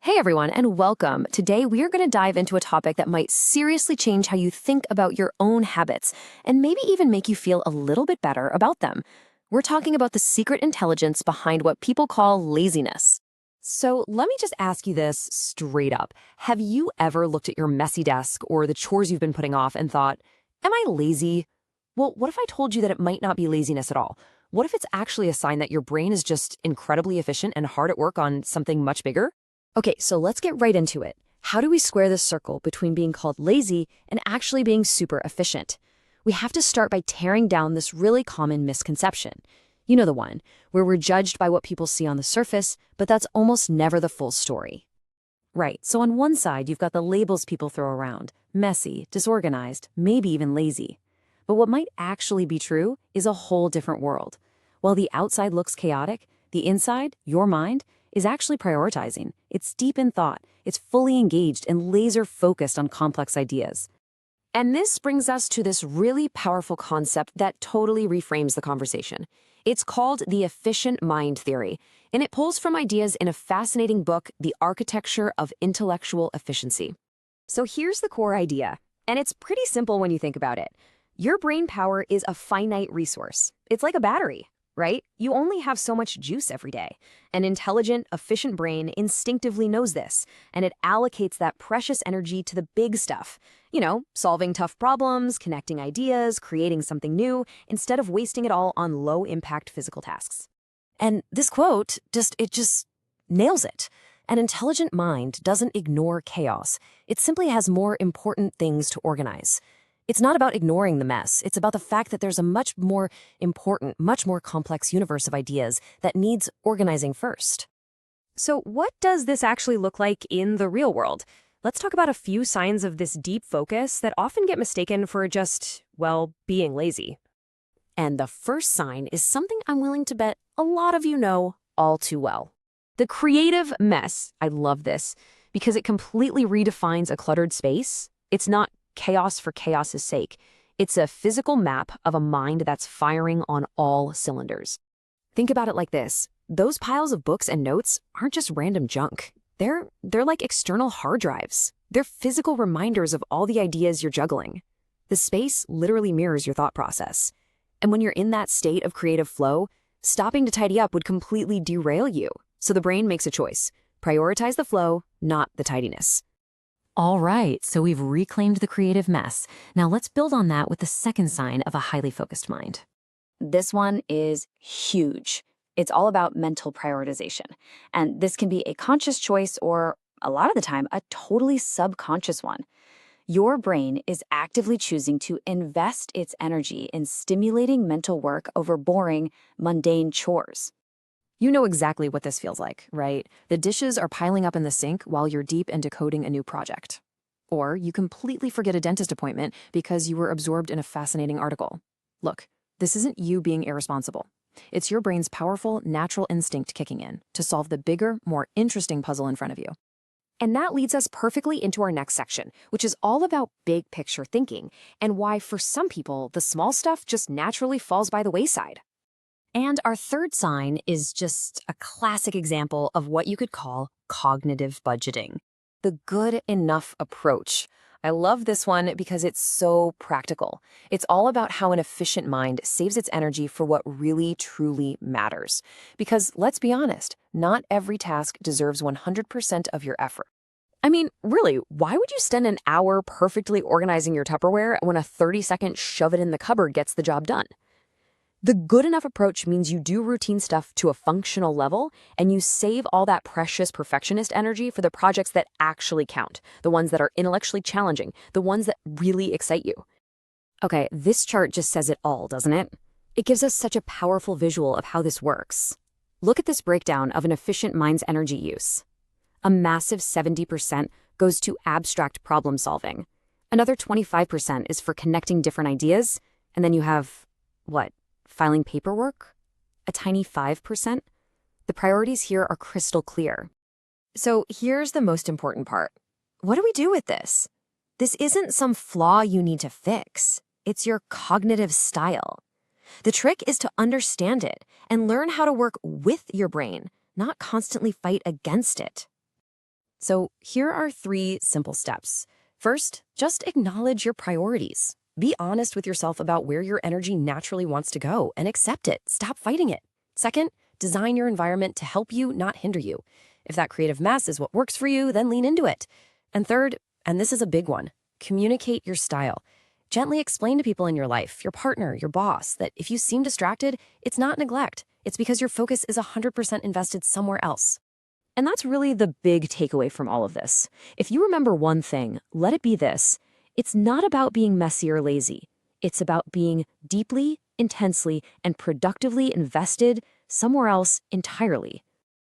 Hey everyone, and welcome. Today we are going to dive into a topic that might seriously change how you think about your own habits and maybe even make you feel a little bit better about them. We're talking about the secret intelligence behind what people call laziness. So let me just ask you this straight up. Have you ever looked at your messy desk or the chores you've been putting off and thought, am I lazy? Well, what if I told you that it might not be laziness at all? What if it's actually a sign that your brain is just incredibly efficient and hard at work on something much bigger? Okay, so let's get right into it. How do we square this circle between being called lazy and actually being super efficient? We have to start by tearing down this really common misconception. You know the one, where we're judged by what people see on the surface, but that's almost never the full story. Right, so on one side, you've got the labels people throw around: messy, disorganized, maybe even lazy. But what might actually be true is a whole different world. While the outside looks chaotic, the inside, your mind, is actually prioritizing. It's deep in thought, it's fully engaged and laser-focused on complex ideas. And this brings us to this really powerful concept that totally reframes the conversation. It's called the efficient mind theory, and it pulls from ideas in a fascinating book, The Architecture of Intellectual Efficiency. So here's the core idea, and it's pretty simple when you think about it. Your brain power is a finite resource. It's like a battery, right? You only have so much juice every day. An intelligent, efficient brain instinctively knows this, and it allocates that precious energy to the big stuff. You know, solving tough problems, connecting ideas, creating something new, instead of wasting it all on low-impact physical tasks. And this quote just nails it. An intelligent mind doesn't ignore chaos. It simply has more important things to organize. It's not about ignoring the mess. It's about the fact that there's a much more important, much more complex universe of ideas that needs organizing first. So what does this actually look like in the real world? Let's talk about a few signs of this deep focus that often get mistaken for just, well, being lazy. And the first sign is something I'm willing to bet a lot of you know all too well. The creative mess. I love this because it completely redefines a cluttered space. It's not chaos for chaos's sake. It's a physical map of a mind that's firing on all cylinders. Think about it like this. Those piles of books and notes aren't just random junk. They're like external hard drives. They're physical reminders of all the ideas you're juggling. The space literally mirrors your thought process. And when you're in that state of creative flow, stopping to tidy up would completely derail you. So the brain makes a choice. Prioritize the flow, not the tidiness. All right, so we've reclaimed the creative mess. Now let's build on that with the second sign of a highly focused mind. This one is huge. It's all about mental prioritization. And this can be a conscious choice or, a lot of the time, a totally subconscious one. Your brain is actively choosing to invest its energy in stimulating mental work over boring, mundane chores. You know exactly what this feels like, right? The dishes are piling up in the sink while you're deep into coding a new project. Or you completely forget a dentist appointment because you were absorbed in a fascinating article. Look, this isn't you being irresponsible. It's your brain's powerful, natural instinct kicking in to solve the bigger, more interesting puzzle in front of you. And that leads us perfectly into our next section, which is all about big picture thinking and why, for some people, the small stuff just naturally falls by the wayside. And our third sign is just a classic example of what you could call cognitive budgeting. The good enough approach. I love this one because it's so practical. It's all about how an efficient mind saves its energy for what really, truly matters. Because let's be honest, not every task deserves 100% of your effort. I mean, really, why would you spend an hour perfectly organizing your Tupperware when a 30-second shove it in the cupboard gets the job done? The good enough approach means you do routine stuff to a functional level and you save all that precious perfectionist energy for the projects that actually count, the ones that are intellectually challenging, the ones that really excite you. Okay, this chart just says it all, doesn't it? It gives us such a powerful visual of how this works. Look at this breakdown of an efficient mind's energy use. A massive 70% goes to abstract problem solving. Another 25% is for connecting different ideas, and then you have, what? Filing paperwork? A tiny 5%? The priorities here are crystal clear. So here's the most important part. What do we do with this? This isn't some flaw you need to fix. It's your cognitive style. The trick is to understand it and learn how to work with your brain, not constantly fight against it. So here are 3 simple steps. First, just acknowledge your priorities. Be honest with yourself about where your energy naturally wants to go and accept it. Stop fighting it. Second, design your environment to help you, not hinder you. If that creative mess is what works for you, then lean into it. And third, and this is a big one, communicate your style. Gently explain to people in your life, your partner, your boss, that if you seem distracted, it's not neglect. It's because your focus is 100% invested somewhere else. And that's really the big takeaway from all of this. If you remember one thing, let it be this. It's not about being messy or lazy. It's about being deeply, intensely, and productively invested somewhere else entirely.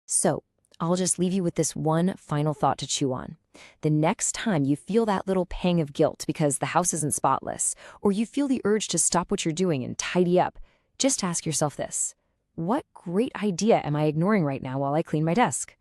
So, I'll just leave you with this one final thought to chew on. The next time you feel that little pang of guilt because the house isn't spotless, or you feel the urge to stop what you're doing and tidy up, just ask yourself this. What great idea am I ignoring right now while I clean my desk?